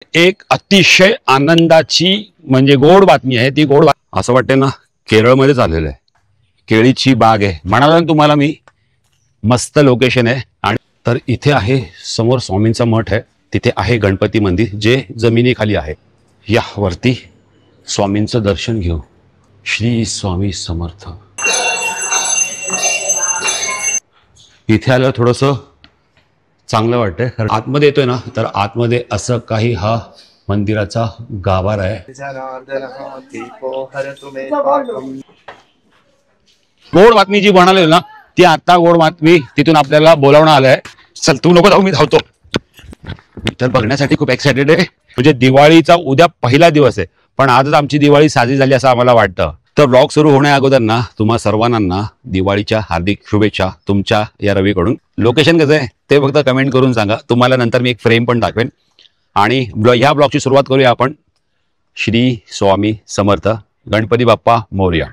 एक अतिशय आनंदाची म्हणजे गोड बातमी आहे। ती गोड असं वाटते ना केरळमध्ये झालेलं आहे। केळीची बाग आहे म्हणाला तुम्हाला मी, मस्त लोकेशन आहे। आणि तर इथे आहे समोर स्वामींचा मठ आहे, तिथे आहे गणपती मंदिर जे जमिनीखाली आहे। या वरती स्वामींचं दर्शन घेऊ। श्री स्वामी समर्थ। इथे आलं थोडंसं चांगलं वाटतंय, कारण आतमध्ये येतोय ना तर आतमध्ये असं काही हा मंदिराचा गाभारा आहे। गोड बातमी जी म्हणाली ना ती आता गोड बातमी तिथून आपल्याला बोलावणं आलंय। चल तू नको जाऊ, मी धावतो। तर बघण्यासाठी खूप एक्साइटेड आहे, म्हणजे दिवाळीचा उद्या पहिला दिवस आहे, पण आजच आमची दिवाळी साजरी झाली असं आम्हाला वाटतं। तर ब्लॉग सुरू होण्या अगोदर ना तुम्हा सर्वांना दिवाळीच्या हार्दिक शुभेच्छा तुमच्या या रवीकडून। लोकेशन कसं आहे ते फक्त कमेंट करून सांगा, तुम्हाला नंतर मी एक फ्रेम पण दाखवेन। आणि ह्या ब्लॉगची सुरुवात करूया आपण श्री स्वामी समर्थ गणपती बाप्पा मोरया।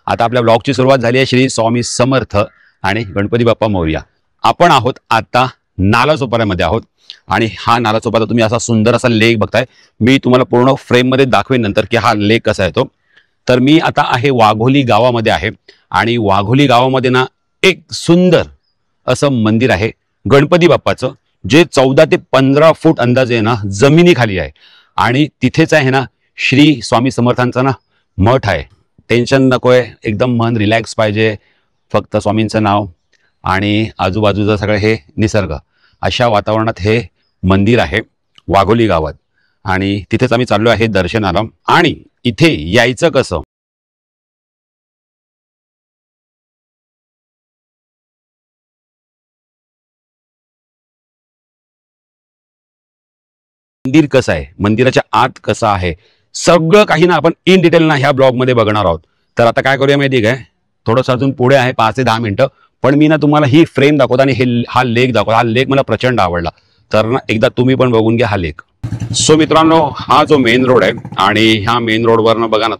आता आपल्या ब्लॉगची सुरुवात झाली आहे श्री स्वामी समर्थ आणि गणपती बाप्पा मोरया। आपण आहोत आता नालासोपाऱ्यामध्ये आहोत आणि हा नालासोपारा तुम्ही असा सुंदर असा लेक बघताय। मी तुम्हाला पूर्ण फ्रेम मध्ये दाखवेन नंतर की हा लेक कसा आहे तो। तर मी आता आहे वाघोली गावामध्ये आहे आणि वाघोली गावामध्ये ना एक सुंदर असं मंदिर आहे गणपती बाप्पाचं, जे 14 ते 15 फूट अंदाजे ना जमिनीखाली आहे। आणि तिथेच आहे ना श्री स्वामी समर्थांचा ना मठ आहे। टेन्शन नकोय, एकदम मन रिलॅक्स पाहिजे, फक्त स्वामींचं नाव आणि आजूबाजूचं सगळं हे निसर्ग, अशा वातावरणात हे मंदिर आहे वाघोली गावात। आणि तिथेच आम्ही चाललो आहे दर्शनाला। आणि इथे यायचं कसं, मंदिर कसं आहे, मंदिराच्या आत कसं आहे, सगळं काही ना आपण इन डिटेल ना ह्या ब्लॉग मध्ये बघणार आहोत। तर आता काय करूया माहिती काय, थोडंसं अजून पुढे आहे 5 ते 10 मिनिटं, पण मी ना तुम्हाला ही फ्रेम दाखवतो आणि हा लेक दाखवतो। हा लेक मला प्रचंड आवडला, तर ना एकदा तुम्ही पण बघून घ्या हा लेक। सो मित्रांनो, हा जो मेन रोड आहे आणि ह्या मेन रोडवरनं बघा ना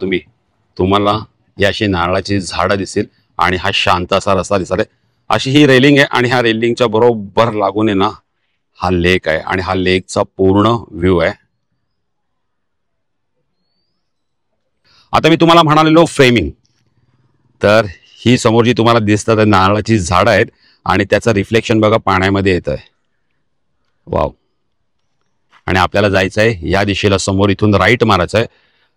तुम्हाला याशी नारळाची झाडं दिसेल आणि हा शांत असा रस्ता दिसत आहे। अशी ही रेलिंग आहे आणि ह्या रेलिंगच्या बरोबर लागून आहे ना हा लेक आहे आणि हा लेकचा पूर्ण व्ह्यू आहे। आता मी तुम्हाला म्हणालेलो फ्रेमिंग, तर ही समोर जी तुम्हाला दिसतात नारळाची झाडं आहेत आणि त्याचं रिफ्लेक्शन बघा पाण्यामध्ये येत आहे। वाव। आणि आपल्याला जायचं आहे या दिशेला, समोर इथून राईट मारायचं आहे।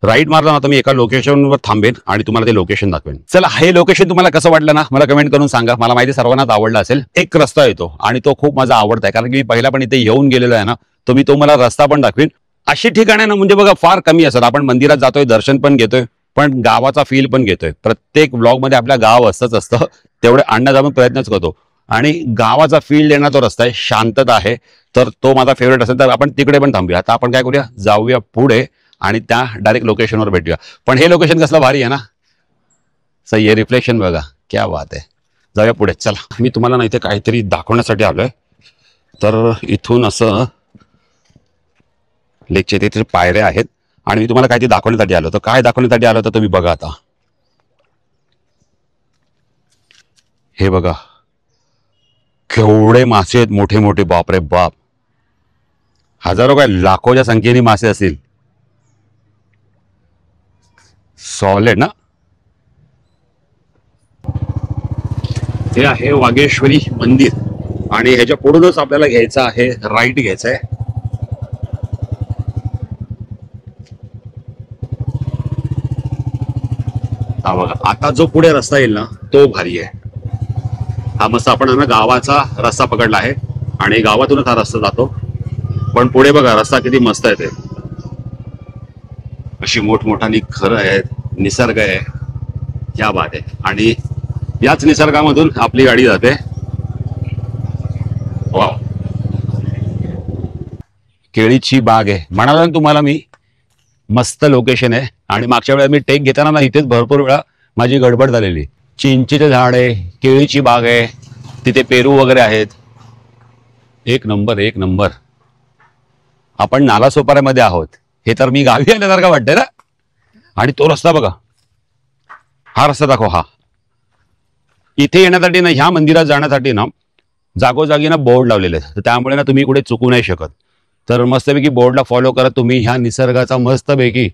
राईट मारला ना मी एका लोकेशनवर थांबेन आणि तुम्हाला ते लोकेशन दाखवेन। चला, हे लोकेशन तुम्हाला कसं वाटलं ना मला कमेंट करून सांगा। मला माहिती सर्वांनाच आवडला असेल। एक रस्ता येतो आणि तो खूप माझा आवडता आहे, कारण की मी पहिला पण इथे येऊन गेलेलो आहे ना, तो मी तुम्हाला रस्ता पण दाखवेन। अशी ठिकाणे ना म्हणजे बघा फार कमी असतात। आपण मंदिरात जातोय, दर्शन पण घेतोय, पण गावाचा फील पण घेतोय। प्रत्येक ब्लॉग मध्ये आपल्या गाव असतं, तेवढे आणण्याचा आपण प्रयत्नच करतो। आणि गावाचा फील देण्याचा तो रस्ता आहे, शांतता आहे, तर तो माझा फेवरेट असेल तर आपण तिकडे पण थांबूया। आता आपण काय करूया, जाऊया पुढे आणि त्या डायरेक्ट लोकेशनवर भेटूया। पण हे लोकेशन कसलं भारी आहे ना, सही आहे, रिफ्लेक्शन बघा, क्या बात आहे। जाऊया पुढे, चला। मी तुम्हाला ना इथे काहीतरी दाखवण्यासाठी आलोय। तर इथून असं लेकच्या तिथे पायऱ्या आहेत आणि मी तुम्हाला काहीतरी दाखवण्यासाठी आलो। तर काय दाखवण्यासाठी आलो तर तुम्ही बघा आता। हे बघा केवढे मासे आहेत, मोठे मोठे, बाप रे बाप, हजारो काय लाखोच्या संख्येने मासे असतील। सॉलिड ना। हे आहे वागेश्वरी मंदिर आणि ह्याच्या पुढूनच आपल्याला घ्यायचं आहे, राईट घ्यायचं आहे। हा बघा, आता जो पुढे रस्ता येईल ना तो भारी आहे। हा मस्त आपण ना गावाचा रस्ता पकडला आहे आणि गावातूनच हा रस्ता जातो। पण पुढे बघा रस्ता किती मस्त आहे, ते अशी मोठमोठाली घरं आहेत, निसर्ग आहे, क्या बात आहे। आणि याच निसर्गामधून आपली गाडी जाते। वाव। केळीची बाग आहे म्हणाला तुम्हाला मी, मस्त लोकेशन आहे। आणि मागच्या वेळेला मी टेक घेताना ना इथेच भरपूर वेळा माझी गडबड झालेली। चिंचेचे झाड आहे, केळीची बाग आहे, तिथे पेरू वगैरे आहेत। एक नंबर, एक नंबर। आपण नालासोपाऱ्यामध्ये आहोत, हे तर मी गावी आल्यासारखं वाटतंय ना। आणि तो रस्ता बघा, हा रस्ता दाखव। हा इथे येण्यासाठी ना, ह्या मंदिरात जाण्यासाठी ना जागोजागी ना बोर्ड लावलेले आहेत, तर त्यामुळे ना तुम्ही कुठे चुकू नाही शकत। तर मस्तपैकी बोर्डला फॉलो करत तुम्ही ह्या निसर्गाचा मस्तपैकी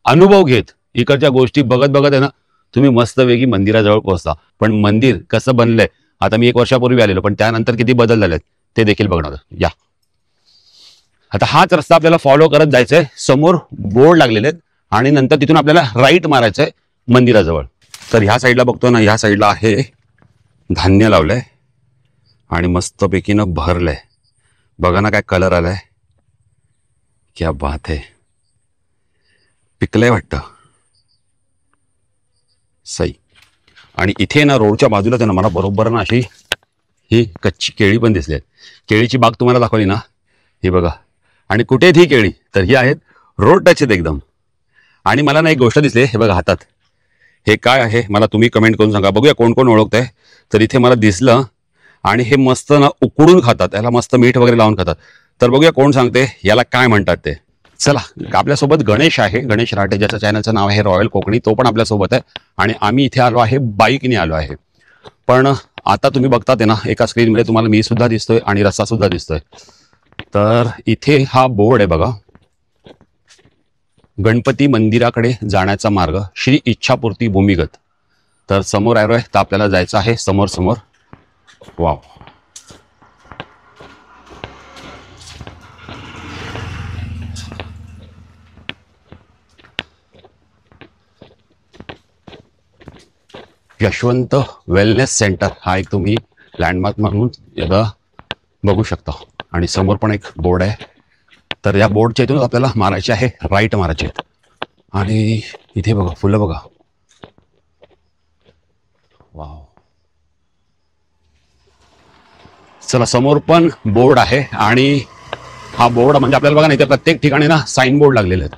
अनुभव घेत इकडच्या गोष्टी बघत बघत आहे ना तुम्ही मस्तपैकी मंदिराजवळ पोहोचता. पण मंदिर कसं बनलंय, आता मी 1 वर्षापूर्वी आलेलो, पण त्यानंतर किती बदल झालेत ते देखील बघणार. या आता हाच रस्ता आपल्याला फॉलो करत जायचंय. समोर बोर्ड लागलेले आहेत आणि नंतर तिथून आपल्याला राईट मारायचंय मंदिराजवळ. तर ह्या साईडला बघतो ना, ह्या साईडला आहे धान्य लावलंय आणि मस्तपैकी न भरलंय. बघा ना काय कलर आलाय, क्या बात आहे. पिकलंय वाटतं सई. आणि इथे ना रोडच्या बाजूलाच आहे ना मला बरोबर ना अशी ही कच्ची केळी पण दिसली आहेत. केळीची बाग तुम्हाला दाखवली ना, ही बघा. आणि कुठे आहेत ही केळी, तर ही आहेत रोड टच आहेत एकदम. आणि मला ना एक गोष्ट दिसली, हे बघा हातात, हे काय आहे मला तुम्ही कमेंट करून सांगा. बघूया कोण कोण ओळखतंय. तर इथे मला दिसलं आणि हे मस्त ना उकडून खातात, याला मस्त मीठ वगैरे लावून खातात. तर बघूया कोण सांगते याला काय म्हणतात ते. चला, आपल्यासोबत गणेश आहे, गणेश राठे, ज्याच्या चॅनलचं नाव आहे रॉयल कोकणी, तो पण आपल्यासोबत आहे. आणि आम्ही इथे आलो आहे बाईकने आलो आहे. पण आता तुम्ही बघतात आहे ना एका स्क्रीनमध्ये तुम्हाला मी सुद्धा दिसतोय आणि रस्ता सुद्धा दिसतोय. तर इथे हा बोर्ड आहे बघा, गणपती मंदिराकडे जाण्याचा मार्ग, श्री इच्छापूर्ती भूमिगत. तर समोर आहे तर आपल्याला जायचं आहे समोर समोर. वाव, यशवंत वेलनेस सेंटर हा एक तुम्ही लँडमार्क म्हणून एकदा बघू शकता. आणि समोर पण एक बोर्ड आहे. तर या बोर्डच्या इथून आपल्याला मारायचे आहे, राईट मारायचे आहेत. आणि इथे बघा फुलं बघा, वाव. चला, समोर पण बोर्ड आहे. आणि हा बोर्ड म्हणजे आपल्याला बघा ना इथे प्रत्येक ठिकाणी ना साईन बोर्ड लागलेले आहेत.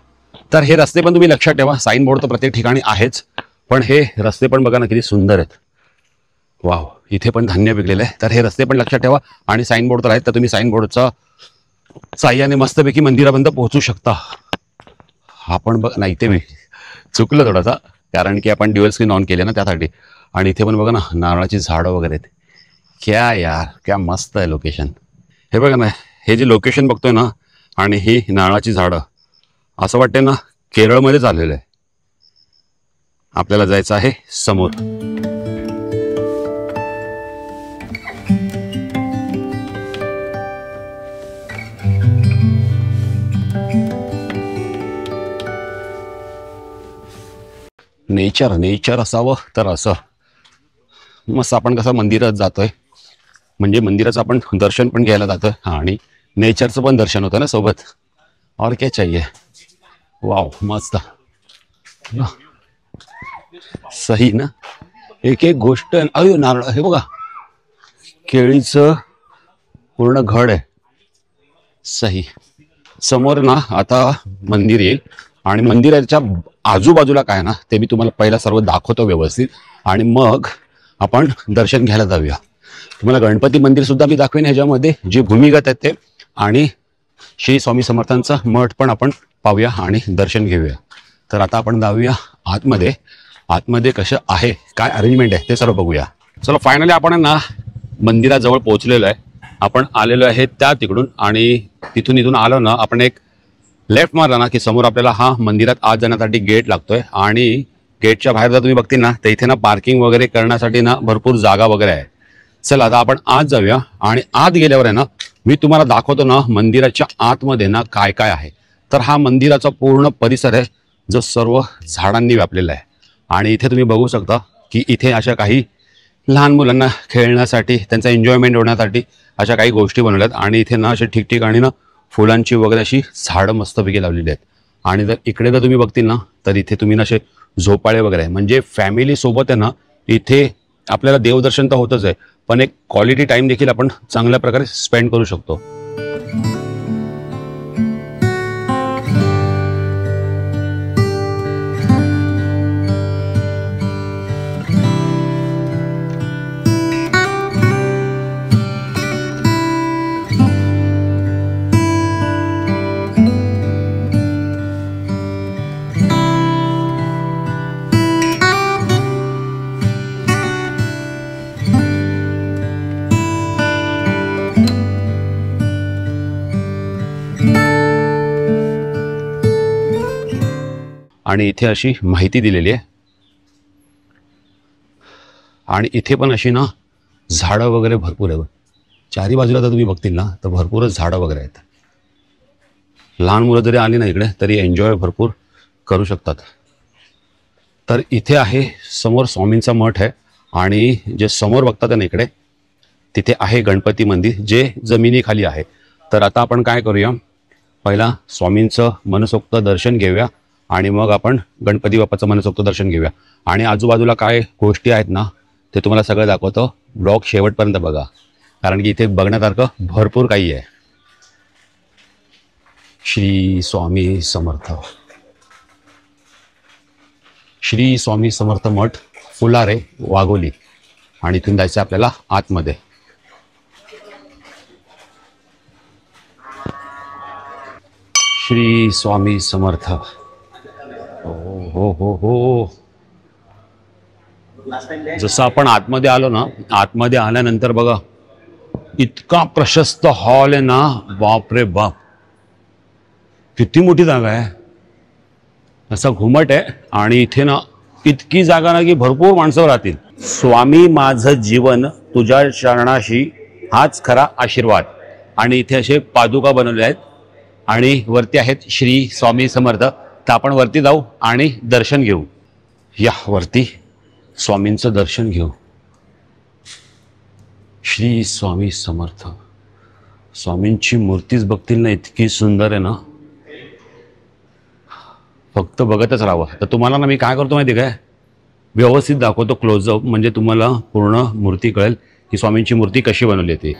तर हे रस्ते पण तुम्ही लक्षात ठेवा, साईन बोर्ड तर प्रत्येक ठिकाणी आहेच, पण हे रस्ते पण बघा ना किती सुंदर आहेत. वाव, इथे पण धान्य पिकलेलं आहे. तर हे रस्ते पण लक्षात ठेवा आणि साईन बोर्ड तर आहेत, तर तुम्ही साईन बोर्डचा साह्याने मस्तपैकी मंदिरापर्यंत पोहोचू शकता. हा पण बघ ना, इथे मी चुकलं थोडासा, कारण की आपण ड्युअल स्क्रीन ऑन केले ना त्यासाठी. आणि इथे पण बघा ना नारळाची झाडं वगैरे आहेत. क्या यार, क्या मस्त आहे लोकेशन. हे बघा ना, हे जे लोकेशन बघतोय ना आणि ही नारळाची झाडं, असं वाटतंय ना केरळमध्येच आलेलं आहे. आपल्याला जायचं आहे समोर. नेचर असावं तर असं मस्त. आपण कसं मंदिरात जातोय म्हणजे मंदिराचं आपण दर्शन पण घ्यायला जातोय आणि नेचरचं पण दर्शन होतं ना सोबत. और क्या चाहिए. वाव, मस्त. सही ना, एक एक गोष्ट. अयो नारळ, हे बघा केळीचं पूर्ण घड आहे. सही. समोर ना आता मंदिर येईल आणि मंदिराच्या आजूबाजूला काय ना ते मी तुम्हाला पहिला सर्व दाखवतो व्यवस्थित आणि मग आपण दर्शन घ्यायला जाऊया. तुम्हाला गणपती मंदिर सुद्धा मी दाखवेन ह्याच्यामध्ये जे भूमिगत आहेत ते, आणि श्री स्वामी समर्थांचा मठ पण आपण पाहूया आणि दर्शन घेऊया. तर आता आपण जाऊया आतमध्ये. आतमध्ये कसं आहे, काय अरेंजमेंट आहे ते सर्व बघूया. चलो, फायनली आपण ना मंदिराजवळ पोहोचलेलो आहे. आपण आलेलो आहे त्या तिकडून आणि तिथून इथून आलो ना आपण एक लेफ्ट मारला ना की समोर आपल्याला हा मंदिरात आत जाण्यासाठी गेट लागतोय. आणि गेटच्या बाहेर जर तुम्ही बघतील ना तर इथे ना पार्किंग वगैरे करण्यासाठी ना भरपूर जागा वगैरे आहे. चला आता आपण आत जाऊया आणि आत गेल्यावर आहे ना मी तुम्हाला दाखवतो ना मंदिराच्या आतमध्ये ना काय काय आहे. तर हा मंदिराचा पूर्ण परिसर आहे जो सर्व झाडांनी व्यापलेला आहे. आणि इथे तुम्ही बघू शकता की इथे अशा काही लहान मुलांना खेळण्यासाठी, त्यांचा एन्जॉयमेंट होण्यासाठी अशा काही गोष्टी बनवल्यात. आणि इथे ना अशा ठिकठिकाणी ना फुलांची वगैरे अशी झाडं मस्तपैकी लावलेली आहेत. आणि जर इकडे जर तुम्ही बघतील ना तर इथे तुम्ही ना असे झोपाळे वगैरे आहे. म्हणजे फॅमिली सोबत आहे ना इथे आपल्याला देवदर्शन तर होतच आहे, पण एक क्वालिटी टाइम देखील आपण चांगल्या प्रकारे स्पेंड करू शकतो. आणि इथे अशी माहिती दिलेली आहे. आणि इथे पण अशी ना झाडं वगैरे भरपूर आहे. चारी बाजूला जर तुम्ही बघतील ना तर भरपूरच झाडं वगैरे आहेत. लहान मुलं जरी आली ना इकडे तरी एन्जॉय भरपूर करू शकतात. तर इथे आहे समोर स्वामींचा मठ आहे आणि जे समोर बघतात ना इकडे तिथे आहे गणपती मंदिर जे जमिनीखाली आहे. तर आता आपण काय करूया, पहिला स्वामींचं मनसोक्त दर्शन घेऊया आणि मग आपण गणपती बाप्पाचं मनसोक्त दर्शन घेऊया. आणि आजूबाजूला काय गोष्टी आहेत ना ते तुम्हाला सगळं दाखवतो. ब्लॉग शेवटपर्यंत बघा कारण की इथे बघण्यासारखं भरपूर काही आहे. श्री स्वामी समर्थ. श्री स्वामी समर्थ मठ, फुलारे, वाघोली. आणि इथून जायचं आपल्याला आतमध्ये. श्री स्वामी समर्थ. हो हो हो. जसं आपण आतमध्ये आलो ना, आतमध्ये आल्यानंतर बघा इतका प्रशस्त हॉल आहे ना, बाप रे बाप, किती मोठी जागा आहे. असा घुमट आहे आणि इथे ना इतकी जागा ना की भरपूर माणसं राहतील. स्वामी माझं जीवन तुझ्या चरणाशी हाच खरा आशीर्वाद. आणि इथे असे पादुका बनवले आहेत आणि वरती आहेत श्री स्वामी समर्थ. तर आपण वरती जाऊ आणि दर्शन घेऊ. या वरती स्वामींचं दर्शन घेऊ. श्री स्वामी समर्थ. स्वामींची मूर्तीच बघतील ना इतकी सुंदर आहे ना, फक्त बघतच राहावं. तर तुम्हाला ना मी काय करतो माहिती काय, व्यवस्थित दाखवतो क्लोजअप, म्हणजे तुम्हाला पूर्ण मूर्ती कळेल की स्वामींची मूर्ती कशी बनवली ती.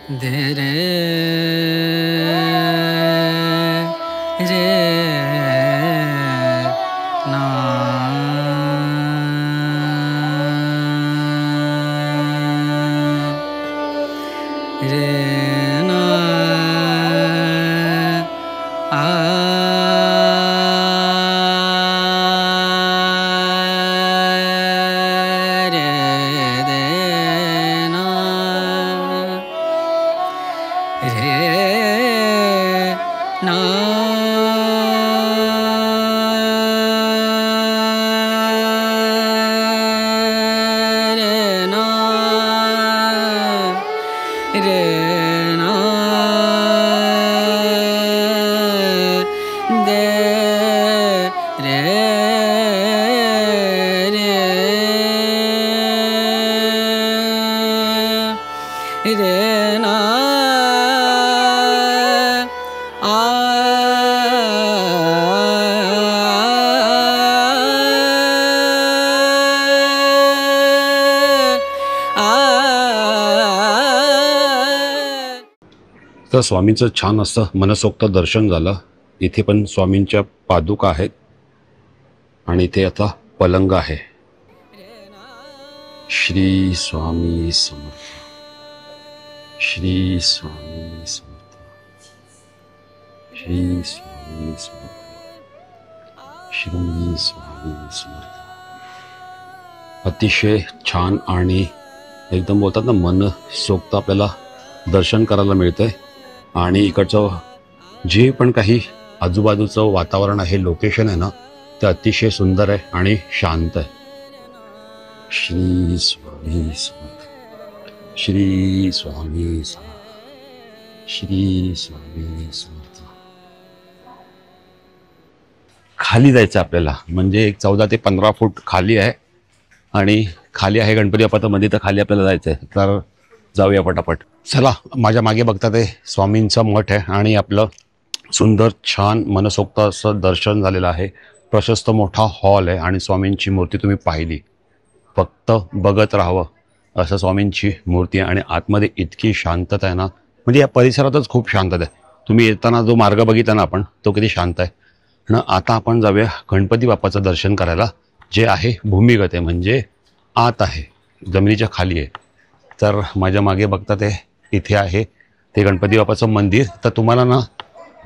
तर स्वामींचं छान असं मनसोक्त दर्शन झालं. इथे पण स्वामींच्या पादुका आहेत आणि इथे आता पलंग आहे. श्री स्वामी समर्थ. श्री स्वामी समर्थ. श्री स्वामी समर्थ. श्री स्वामी समर्थ. अतिशय छान आणि एकदम बोलतात ना मनसोक्त आपल्याला दर्शन करायला मिळतंय. आणि इकडचं जे पण काही आजूबाजूचं वातावरण आहे, लोकेशन आहे ना, ते अतिशय सुंदर आहे आणि शांत आहे. श्री स्वामी समर्थ. श्री स्वामी समर्थ. श्री स्वामी समर्थ. खाली जायचं आपल्याला, म्हणजे एक 14 ते 15 फूट खाली आहे आणि खाली आहे गणपती बाप्पाचं मंदिर. तर खाली आपल्याला जायचं आहे, तर जाऊया पटापट. चला, माझ्या मागे बघता ते स्वामींचा मठ आहे आणि आपलं सुंदर छान मनसोक्त असं दर्शन झालेलं आहे. प्रशस्त मोठा हॉल आहे आणि स्वामींची मूर्ती तुम्ही पाहिली, फक्त बघत राहावं असं स्वामींची मूर्ती आहे. आणि आतमध्ये इतकी शांतता आहे ना, म्हणजे या परिसरातच खूप शांतता आहे. तुम्ही येताना जो मार्ग बघितला ना आपण, तो किती शांत आहे ना. आता आपण जाऊया गणपती बाप्पाचं दर्शन करायला, जे आहे भूमिगत आहे, म्हणजे आत आहे, जमिनीच्या खाली आहे. तर माझ्या मागे बघता ते इथे आहे ते गणपती बाप्पाचं मंदिर. तर तुम्हाला ना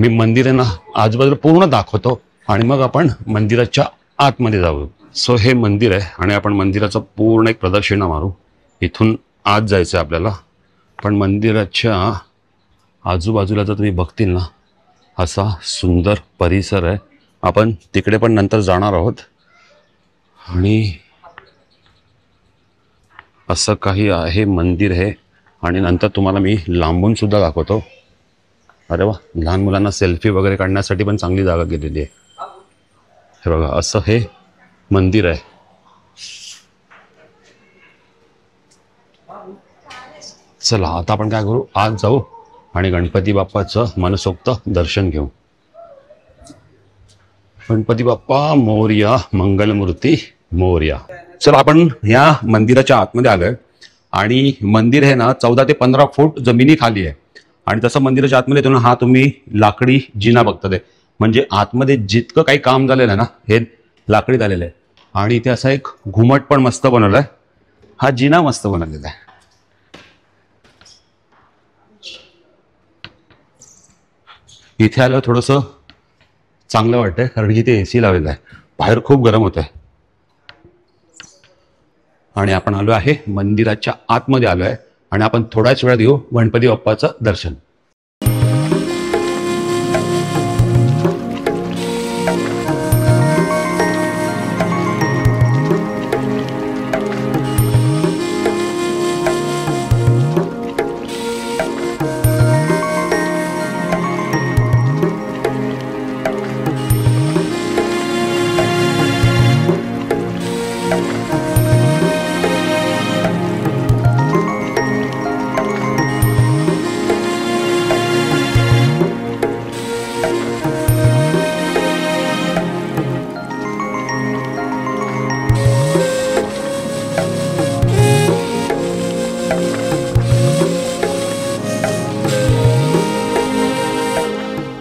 मी मंदिर आहे ना आजूबाजूला पूर्ण दाखवतो आणि मग आपण मंदिराच्या आतमध्ये जाऊ. सो हे मंदिर आहे आणि आपण मंदिराचं पूर्ण एक प्रदक्षिणा मारू. इथून आत जायचं आहे आपल्याला. पण मंदिराच्या आजूबाजूला जर तुम्ही बघतील ना, असा सुंदर परिसर आहे आपण तिकडे पण नंतर जाणार आहोत. आणि असं काही आहे मंदिर हे. आणि नंतर तुम्हाला मी लांबून सुद्धा दाखवतो. अरे वा, लहान मुलांना सेल्फी वगैरे काढण्यासाठी पण चांगली जागा केलेली आहे. हे बघा, असं हे मंदिर आहे. चला आता आपण काय करू, आज जाऊ आणि गणपती बाप्पाचं मनसोक्त दर्शन घेऊ. गणपती बाप्पा मोरया, मंगलमूर्ती मोरया. चला आपण या मंदिराच्या आतमध्ये आलोय. आणि मंदिर हे ना 14 ते 15 फूट जमिनी खाली आहे. आणि तसं मंदिराच्या आतमध्ये येतो ना, हा तुम्ही लाकडी जिना बघता ते, म्हणजे आतमध्ये जितकं काही काम झालेलं आहे ना, हे लाकडी झालेलं आहे. आणि इथे असा एक घुमट पण मस्त बनवलाय. हा जिना मस्त बनवलेला आहे. इथे आलं थोडंसं चांगलं वाटतंय, कारण की इथे AC लावलेला आहे. बाहेर खूप गरम होत आहे. आणि आपण आलो आहे मंदिराच्या आतमध्ये आलो आहे. आणि आपण थोड्याच वेळात घेऊ गणपती बाप्पाचं दर्शन.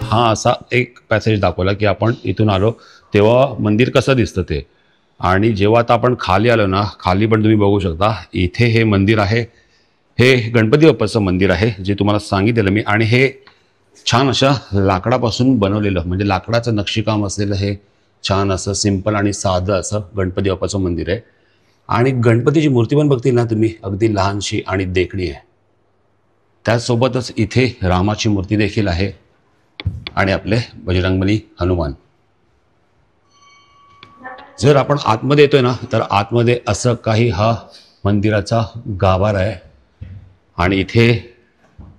हा असा एक पॅसेज दाखवला की आपण इथून आलो तेव्हा मंदिर कसं दिसतं ते. आणि जेव्हा आता आपण खाली आलो ना, खाली पण तुम्ही बघू शकता, इथे हे मंदिर आहे. हे गणपती बाप्पाचं मंदिर आहे जे तुम्हाला सांगितलेलं मी. आणि हे छान अशा लाकडापासून बनवलेलं, म्हणजे लाकडाचं नक्षीकाम असलेलं हे छान असं सिंपल आणि साधं असं गणपती बाप्पाचं मंदिर आहे. आणि गणपतीची मूर्ती पण बघतील ना तुम्ही, अगदी लहानशी आणि देखणी आहे. त्याचसोबतच इथे रामाची मूर्ती देखील आहे आणि आपले बजरंगबली हनुमान. जर आपण आतमध्ये येतोय ना, तर आतमध्ये असं काही हा मंदिराचा गाभारा आहे. आणि इथे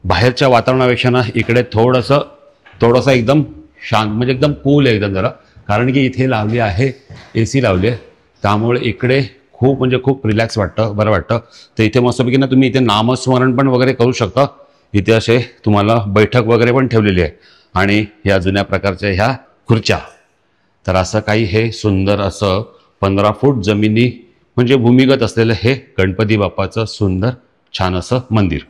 बाहेरच्या वातावरणापेक्षा ना इकडे थोडंसं एकदम शांत, म्हणजे एकदम कूल आहे एकदम जरा. कारण की इथे लावली आहे AC लावली आहे, त्यामुळे इकडे खूप म्हणजे खूप रिलॅक्स वाटतं, बरं वाटतं. तर इथे मस्तपैकी ना तुम्ही इथे नामस्मरण पण वगैरे करू शकता. इथे असे तुम्हाला बैठक वगैरे पण ठेवलेली आहे. आणि या जुन्या प्रकारच्या ह्या खुर्च्या. तर असं काही हे सुंदर असं 15 फूट जमिनी म्हणजे भूमिगत असलेलं हे गणपती बाप्पाचं सुंदर छान असं मंदिर.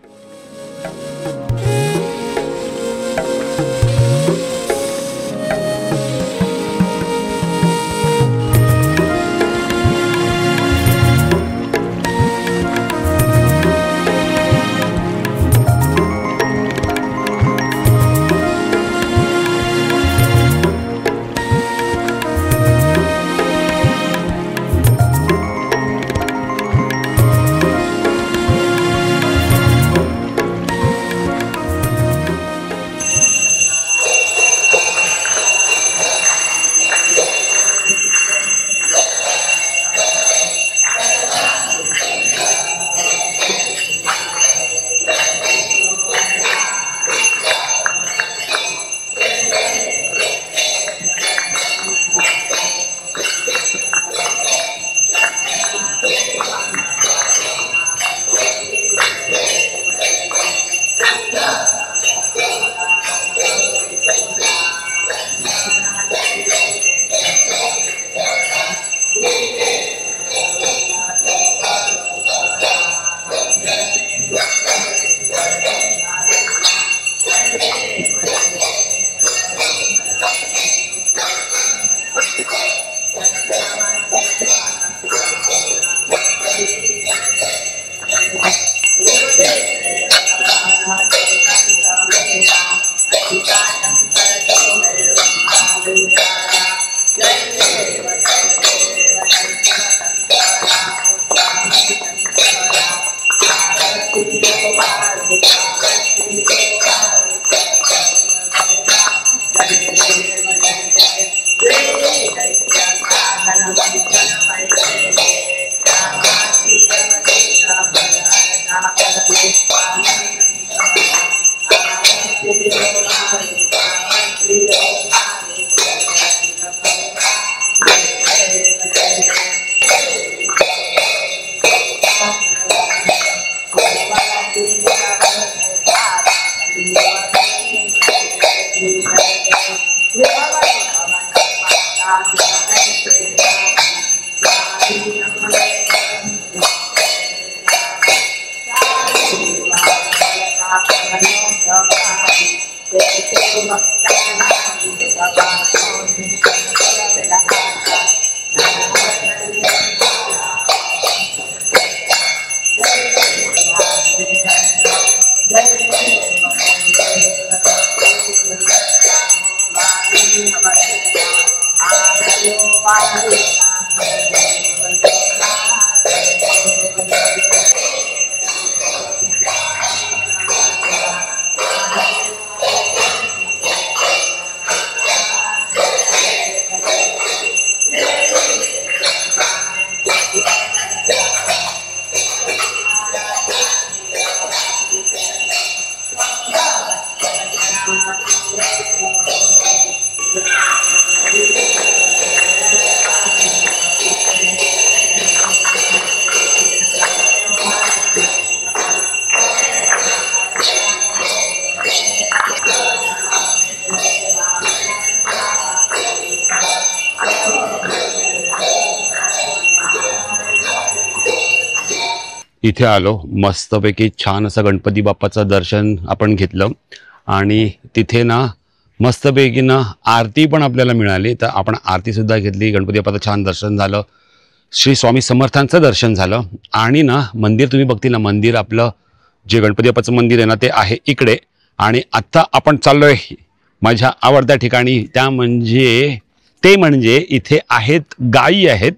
इथे आलो, मस्तपैकी छान असं गणपती बाप्पाचं दर्शन आपण घेतलं आणि तिथे ना मस्तपैकी ना आरती पण आपल्याला मिळाली. तर आपण आरतीसुद्धा घेतली, गणपती बाप्पाचं छान दर्शन झालं, श्री स्वामी समर्थांचं दर्शन झालं. आणि ना मंदिर तुम्ही बघतील ना, मंदिर आपलं जे गणपती बाप्पाचं मंदिर आहे ना ते आहे इकडे. आणि आत्ता आपण चाललोय माझ्या आवडत्या ठिकाणी, ते म्हणजे इथे आहेत गायी आहेत.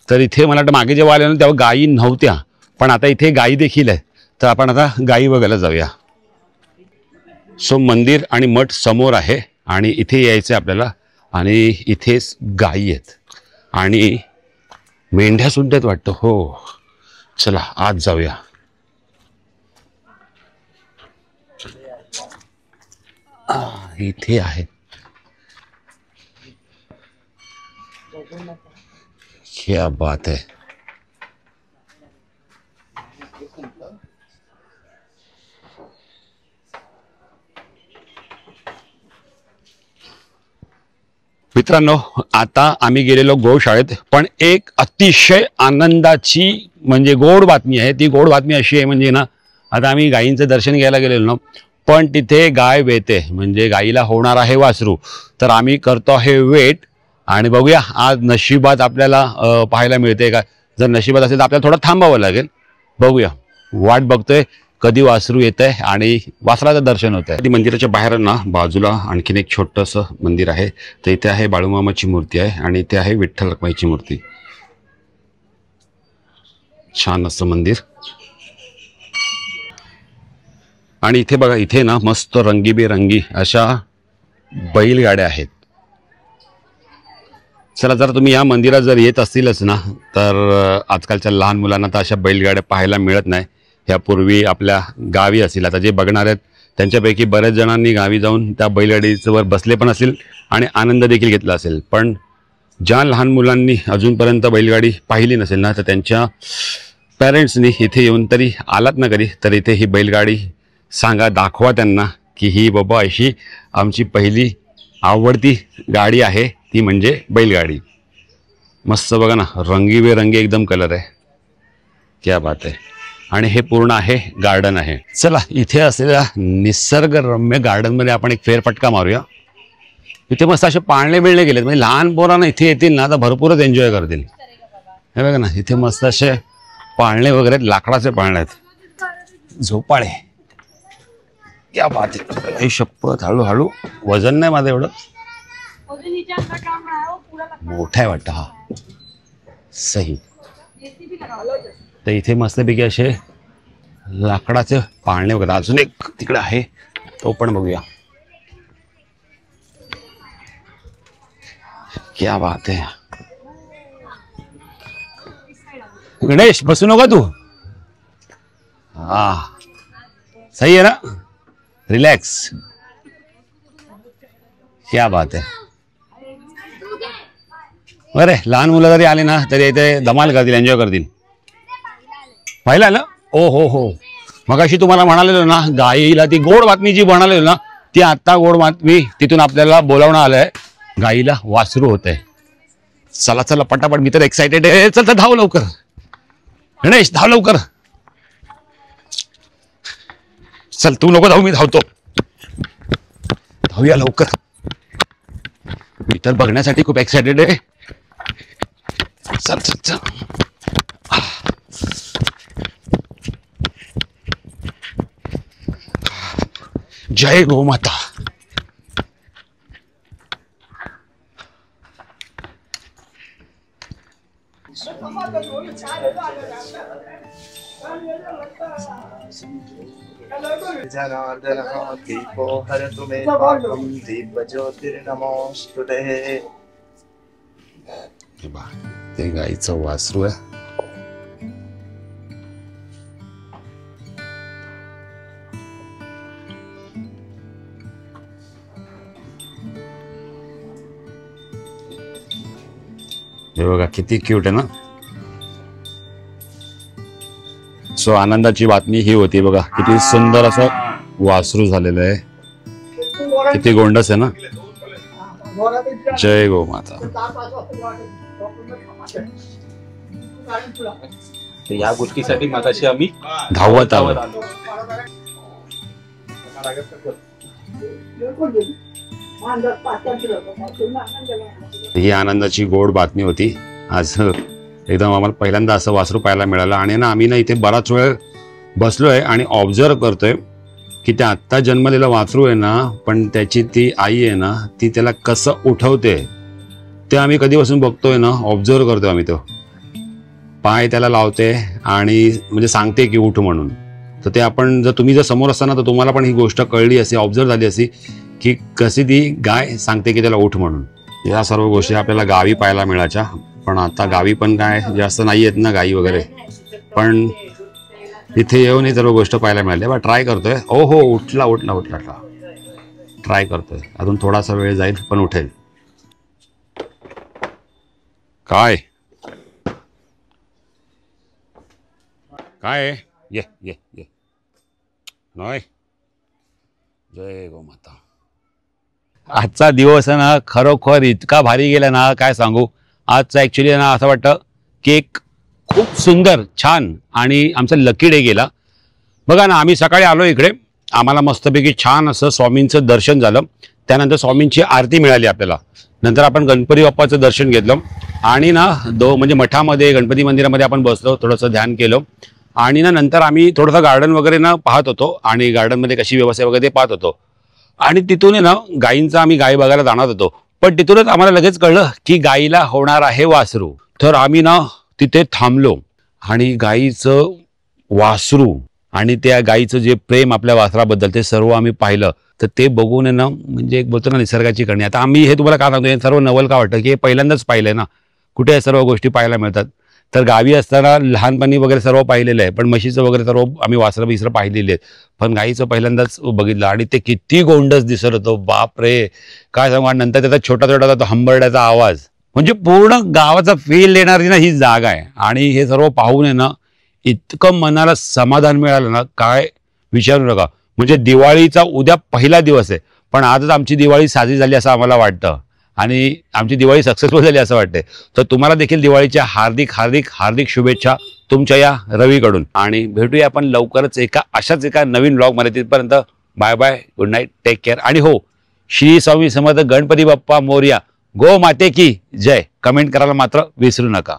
तर इथे मला वाटतं मागे जेव्हा आले ना तेव्हा गायी नव्हत्या, पण आता इथे गायी देखील आहे. तर आपण आता गायी बघायला जाऊया. सो मंदिर आणि मठ समोर आहे आणि इथे यायचं आहे आपल्याला. आणि इथेच गायी आहेत आणि मेंढ्या सुद्धा आहेत वाटतं. हो, चला आज जाऊया. इथे आहे, क्या बात है. मित्रांनो, आता आम्ही गेलेलो गोशाळेत, पण एक अतिशय आनंदाची म्हणजे गोड बातमी आहे. ती गोड बातमी अशी आहे म्हणजे ना, आता आम्ही गायींचं दर्शन घ्यायला गेलेलो ना, पण तिथे गाय वेते म्हणजे गायीला होणार आहे वासरू. तर आम्ही करतो आहे वेट आणि बघूया आज नशिबात आपल्याला पाहायला मिळते का. जर नशिबात असेल तर आपल्याला थोडं थांबावं लागेल. बघूया, वाट बघतोय कधी वासरू येत आहे आणि वासराचं दर्शन होत आहे. मंदिराच्या बाहेर ना बाजूला आणखीन एक छोटंसं मंदिर आहे. तर इथे आहे बाळूमामाची मूर्ती आहे आणि इथे आहे विठ्ठल रखुमाईची मूर्ती. छान असं मंदिर. आणि इथे बघा, इथे ना मस्त रंगीबेरंगी अशा बैलगाड्या आहेत. चला, जर तुम्ही या मंदिरात जर येत असतीलच ना, तर आजकालच्या लहान मुलांना तर अशा बैलगाड्या पाहायला मिळत नाही. ह्यापूर्वी आपल्या गावी असतील, आता जे बघणार आहेत त्यांच्यापैकी बऱ्याच जणांनी गावी जाऊन त्या बैलगाडीवर बसले पण असतील आणि आनंद देखील घेतला असेल. पण ज्या लहान मुलांनी अजूनपर्यंत बैलगाडी पाहिली नसेल ना, तर त्यांच्या पॅरेंट्सनी इथे येऊन तरी आलात ना कधी, तर इथे ही बैलगाडी सांगा, दाखवा त्यांना की ही बाबा अशी आमची पहिली आवडती गाडी आहे, ती म्हणजे बैलगाडी. मस्त बघा ना, रंगीबेरंगी एकदम कलर आहे, क्या बात आहे. आणि हे पूर्ण आहे गार्डन आहे. चला, इथे असलेल्या निसर्गरम्य गार्डनमध्ये आपण एक फेरफटका मारूया. इथे मस्त असे पाळणे बिळणे गेलेत, म्हणजे लहान पोरांना इथे येतील ना तर भरपूरच एन्जॉय करतील. हे बघा ना, इथे मस्त असे पाळणे वगैरे, लाकडाचे पाळणे आहेत, झोपाळे, क्या बात आहे. हे शपथ, हळूहळू, वजन नाही माझं एवढं, मोठा आहे वाटतं हा, सही. तर इथे मस्तपैकी असे लाकडाचे पाळणे वगैरे. अजून एक तिकडे आहे, तो पण बघूया. क्या बात आहे. गणेश, बसू नका तू. हा, सही आहे ना, रिलॅक्स, क्या बात आहे. बरे, लहान मुलं जरी आले ना तरी इथे धमाल करतील, एन्जॉय करतील. पाहिलं आलं. ओ हो हो, मगाशी तुम्हाला म्हणालेलो ना, गाईला ती गोड बातमी जी म्हणालेलो ना, ती आत्ता गोड बातमी तिथून आपल्याला बोलावणं आलंय. गाईला वासरू होत आहे. चला चला पटापट, मी तर एक्साइटेड आहे. चल धाव लवकर गणेश, धाव लवकर. चल, तू नको धाव, मी धावतो. धावूया लवकर, मी तर बघण्यासाठी खूप एक्साइटेड आहे. चल चल चल. जय गोमाता. जनार्दनः दीपो हरतु मे पापं दीपज्योतिर्नमोऽस्तुते। ते गाईचं वासरू आहे. हे बघा किती क्यूट आहे ना. सो आनंदाची बातमी ही होती बघा, किती सुंदर असं वासरू झालेलं आहे. किती गोंडस आहे ना. जय गो माता. या गोष्टीसाठी मागाशी आम्ही धावत आहोत. ही आनंदाची गोड बातमी होती. आज एकदम आम्हाला पहिल्यांदा असं वासरू पाहायला मिळालं. आणि ना आम्ही ना इथे बराच वेळ बसलोय आणि ऑब्झर्व करतोय की ते आत्ता जन्मलेलं वासरू आहे ना, पण त्याची ती आई आहे ना, ती त्याला कसं उठवते ते आम्ही कधीपासून बघतोय ना, ऑब्झर्व करतोय आम्ही. तो पाय त्याला लावते आणि म्हणजे सांगते की उठ म्हणून. तर ते आपण तुम्ही जर समोर असताना तर तुम्हाला पण ही गोष्ट कळली असे, ऑब्झर्व झाली अशी की कशी ती गाय सांगते की त्याला उठ म्हणून. या सर्व गोष्टी आपल्याला गावी पाहायला मिळायच्या, पण आता गावी पण काय जास्त नाही आहेत ना गाई वगैरे. पण इथे येऊन ही सर्व गोष्ट पाहायला मिळाली. बा ट्राय करतोय. ओ हो, उठला उठला उठला उठला. ट्राय करतोय. अजून थोडासा वेळ जाईल पण उठेल. काय काय ये ये ये नाही. जय गो माता. आजचा दिवस आहे ना खरोखर इतका भारी गेला ना, काय सांगू. आजचा ॲक्च्युली ना असं वाटतं की एक खूप सुंदर छान आणि आमचा लकी डे गेला. बघा ना, आम्ही सकाळी आलो इकडे, आम्हाला मस्तपैकी छान असं स्वामींचं दर्शन झालं. त्यानंतर स्वामींची आरती मिळाली आपल्याला. नंतर आपण गणपती बाप्पाचं दर्शन घेतलं आणि ना म्हणजे मठामध्ये गणपती मंदिरामध्ये आपण बसलो, थोडंसं ध्यान केलं. आणि ना नंतर आम्ही थोडंसं गार्डन वगैरे ना पाहत होतो आणि गार्डनमध्ये कशी व्यवस्था वगैरे ते पाहत होतो. आणि तिथून ना गायींचा आम्ही गाय बघायला जाणार होतो, पण तिथूनच आम्हाला लगेच कळलं की गायीला होणार आहे वासरू. तर आम्ही ना तिथे थांबलो आणि गायीचं वासरू आणि त्या गायीचं जे प्रेम आपल्या वासराबद्दल ते सर्व आम्ही पाहिलं. तर ते बघून ना म्हणजे एक बोलतो ना निसर्गाची करणी. आता आम्ही हे तुम्हाला का सांगतो, हे सर्व नवल का वाटतं की हे पहिल्यांदाच पाहिलंय ना, कुठे या सर्व गोष्टी पाहायला मिळतात. तर गावी असताना लहानपणी वगैरे सर्व पाहिलेलं आहे, पण म्हशीचं वगैरे सर्व आम्ही वासरं बिसरं पाहिलेली आहेत, पण गाईचं पहिल्यांदाच बघितलं. आणि ते किती गोंडस दिसत होतं, बाप रे काय सांगू. आणि नंतर त्याचा छोटा छोटा तो हंबरड्याचा आवाज, म्हणजे पूर्ण गावाचा फील देणारी ना ही जागा आहे. आणि हे सर्व पाहून आहे ना इतकं मनाला समाधान मिळालं ना, काय विचारू नका. म्हणजे दिवाळीचा उद्या पहिला दिवस आहे, पण आजच आमची दिवाळी साजरी झाली असं आम्हाला वाटतं आणि आमची दिवाळी सक्सेसफुल झाली असं वाटते. तर तुम्हाला देखील दिवाळीच्या हार्दिक हार्दिक हार्दिक शुभेच्छा तुमच्या या रवीकडून. आणि भेटूया आपण लवकरच अशाच एका नवीन ब्लॉगमध्ये. तिथपर्यंत bye bye, good night, take care. आणि हो, श्री स्वामी समर्थ गणपती बाप्पा मोरया, गो माते की जय. कमेंट करायला मात्र विसरू नका.